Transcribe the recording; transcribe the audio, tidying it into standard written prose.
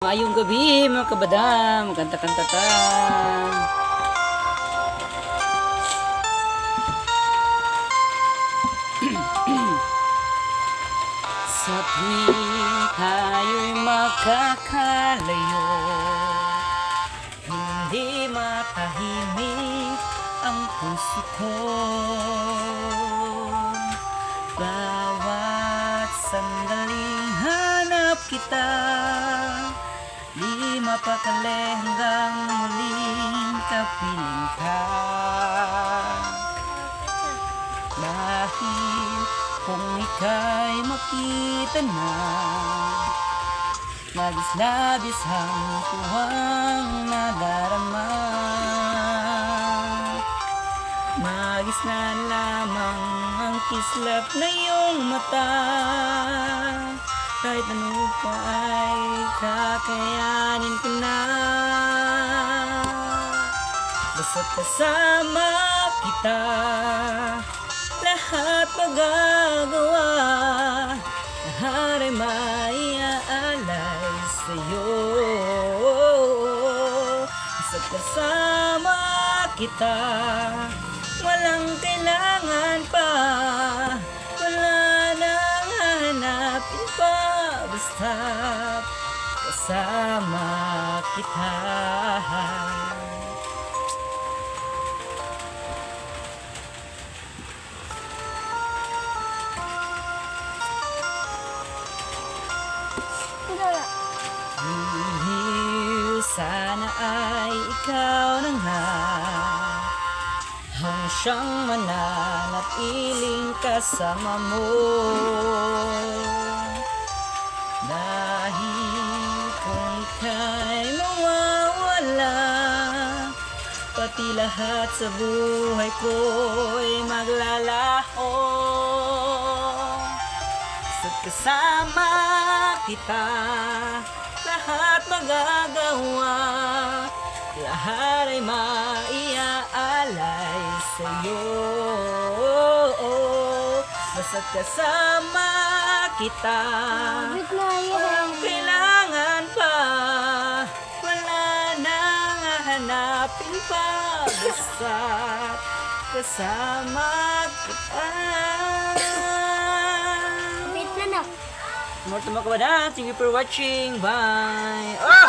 Maayong gabi mga kabadam, kanta-kanta ta. Sa tuwing tayo'y makakalayo, hindi matahimik ang puso ko. Bawat sandaling hanap kita, di mapakali hanggang muling kapiling ka. Dahil kung ika'y makita na, labis-labis ang tuwang nadarama. Magis na lamang ang kislap na iyong mata, kahit ano pa ay kakayanin ko na. Basta't kasama kita, lahat magagawa, lahat ay maiaalay sa'yo. Basta't kasama kita, walang kailangan pa, wala nang hanapin pa, basta't kasama kita. Sana ay ikaw na nga ang siyang mananatiling kasama mo. Dahil kung ika'y mawawala, pati lahat sa buhay ko'y maglalaho. Sa kasama kita, lahat magagawa, lahat ay maiaalay sa'yo. Basta't kasama kita, walang kailangan pa, wala nang hahanapin pa, basta't kasama kita. More to mga kabadaan. Thank you for watching. Bye. Oh!